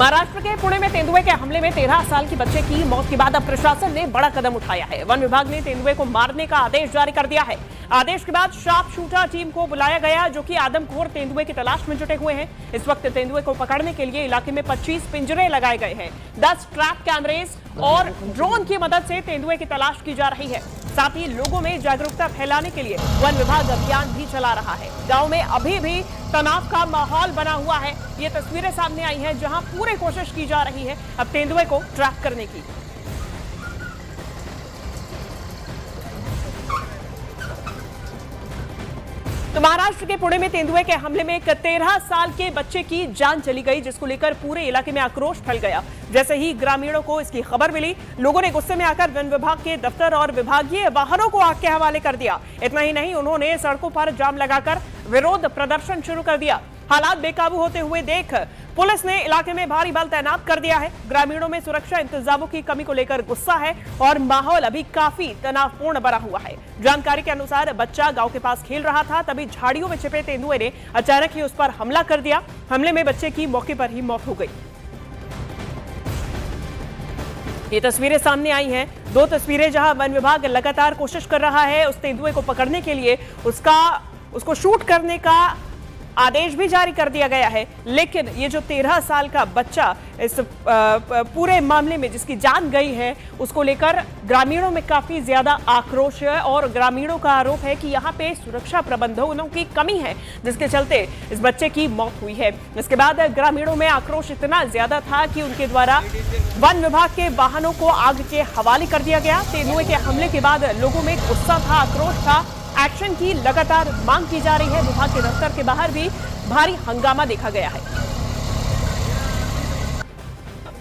महाराष्ट्र के पुणे में तेंदुए के हमले में 13 साल की बच्चे की मौत के बाद अब प्रशासन ने बड़ा कदम उठाया है। वन विभाग ने तेंदुए को मारने का आदेश जारी कर दिया है। आदेश के बाद शार्प शूटर टीम को बुलाया गया, जो कि आदमखोर तेंदुए की तलाश में जुटे हुए हैं। इस वक्त तेंदुए को पकड़ने के लिए इलाके में 25 पिंजरे लगाए गए हैं। 10 ट्रैप कैमरेज और ड्रोन की मदद से तेंदुए की तलाश की जा रही है। साथ ही लोगों में जागरूकता फैलाने के लिए वन विभाग अभियान भी चला रहा है। गांव में अभी भी तनाव का माहौल बना हुआ है। ये तस्वीरें सामने आई हैं, जहां पूरी कोशिश की जा रही है अब तेंदुए को ट्रैप करने की। तो महाराष्ट्र के पुणे में तेंदुए के हमले में एक 13 साल के बच्चे की जान चली गई, जिसको लेकर पूरे इलाके में आक्रोश फैल गया। जैसे ही ग्रामीणों को इसकी खबर मिली, लोगों ने गुस्से में आकर वन विभाग के दफ्तर और विभागीय वाहनों को आग के हवाले कर दिया। इतना ही नहीं, उन्होंने सड़कों पर जाम लगाकर विरोध प्रदर्शन शुरू कर दिया। हालात बेकाबू होते हुए देख पुलिस ने इलाके में भारी बल तैनात कर दिया है। ग्रामीणों में सुरक्षा इंतजामों की कमी को लेकर गुस्सा है और माहौल अभी काफी तनावपूर्ण बना हुआ है। जानकारी के अनुसार बच्चा गांव के पास खेल रहा था, तभी झाड़ियों में छिपे तेंदुए ने अचानक ही उस पर हमला कर दिया। हमले में बच्चे की मौके पर ही मौत हो गई। ये तस्वीरें सामने आई हैं, 2 तस्वीरें जहां वन विभाग लगातार कोशिश कर रहा है उस तेंदुए को पकड़ने के लिए। उसको शूट करने का आदेश भी जारी कर दिया गया है, लेकिन ये जो 13 साल का बच्चा इस पूरे मामले में जिसकी जान गई है, उसको लेकर ग्रामीणों में काफी ज्यादा आक्रोश है और ग्रामीणों का आरोप है कि यहाँ पे सुरक्षा प्रबंधों की कमी है, जिसके चलते इस बच्चे की मौत हुई है। इसके बाद ग्रामीणों में आक्रोश इतना ज्यादा था कि उनके द्वारा वन विभाग के वाहनों को आग के हवाले कर दिया गया। तेंदुए के हमले के बाद लोगों में गुस्सा था, आक्रोश था। एक्शन की लगातार मांग की जा रही है। विभाग के दफ्तर के बाहर भी भारी हंगामा देखा गया है।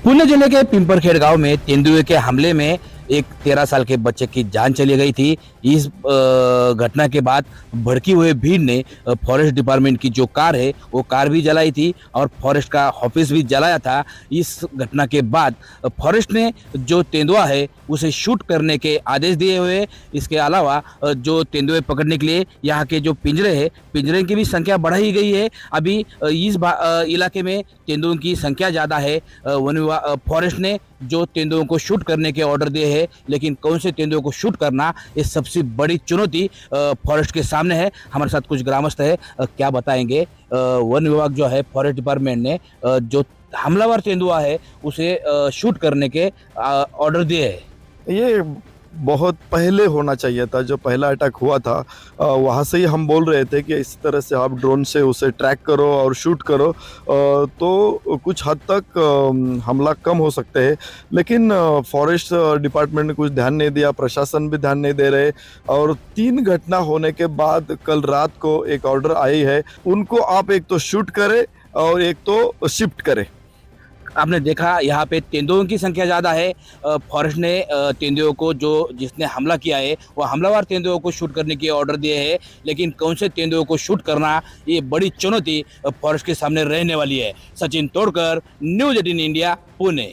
पुणे जिले के पिंपरखेड़ गांव में तेंदुए के हमले में एक 13 साल के बच्चे की जान चली गई थी। इस घटना के बाद भड़की हुए भीड़ ने फॉरेस्ट डिपार्टमेंट की जो कार है वो कार भी जलाई थी और फॉरेस्ट का ऑफिस भी जलाया था। इस घटना के बाद फॉरेस्ट ने जो तेंदुआ है उसे शूट करने के आदेश दिए हुए। इसके अलावा जो तेंदुए पकड़ने के लिए यहाँ के जो पिंजरे हैं, पिंजरे की भी संख्या बढ़ाई गई है। अभी इस इलाके में तेंदुओं की संख्या ज़्यादा है। वन विभाग फॉरेस्ट ने जो तेंदुओं को शूट करने के ऑर्डर दिए हैं, लेकिन कौन से तेंदुओं को शूट करना, ये सबसे बड़ी चुनौती फॉरेस्ट के सामने है। हमारे साथ कुछ ग्रामस्थ है, क्या बताएंगे। वन विभाग जो है, फॉरेस्ट डिपार्टमेंट ने जो हमलावर तेंदुआ है उसे शूट करने के ऑर्डर दिए हैं। ये बहुत पहले होना चाहिए था। जो पहला अटैक हुआ था वहाँ से ही हम बोल रहे थे कि इस तरह से आप ड्रोन से उसे ट्रैक करो और शूट करो तो कुछ हद तक हमला कम हो सकते हैं। लेकिन फॉरेस्ट डिपार्टमेंट ने कुछ ध्यान नहीं दिया, प्रशासन भी ध्यान नहीं दे रहे। और 3 घटना होने के बाद कल रात को एक ऑर्डर आई है, उनको आप एक तो शूट करें और एक तो शिफ्ट करें। आपने देखा यहाँ पे तेंदुओं की संख्या ज़्यादा है। फॉरेस्ट ने तेंदुओं को जिसने हमला किया है वो हमलावर तेंदुओं को शूट करने के ऑर्डर दिए हैं, लेकिन कौन से तेंदुओं को शूट करना, ये बड़ी चुनौती फॉरेस्ट के सामने रहने वाली है। सचिन तोड़कर, न्यूज़ 18 इंडिया, पुणे।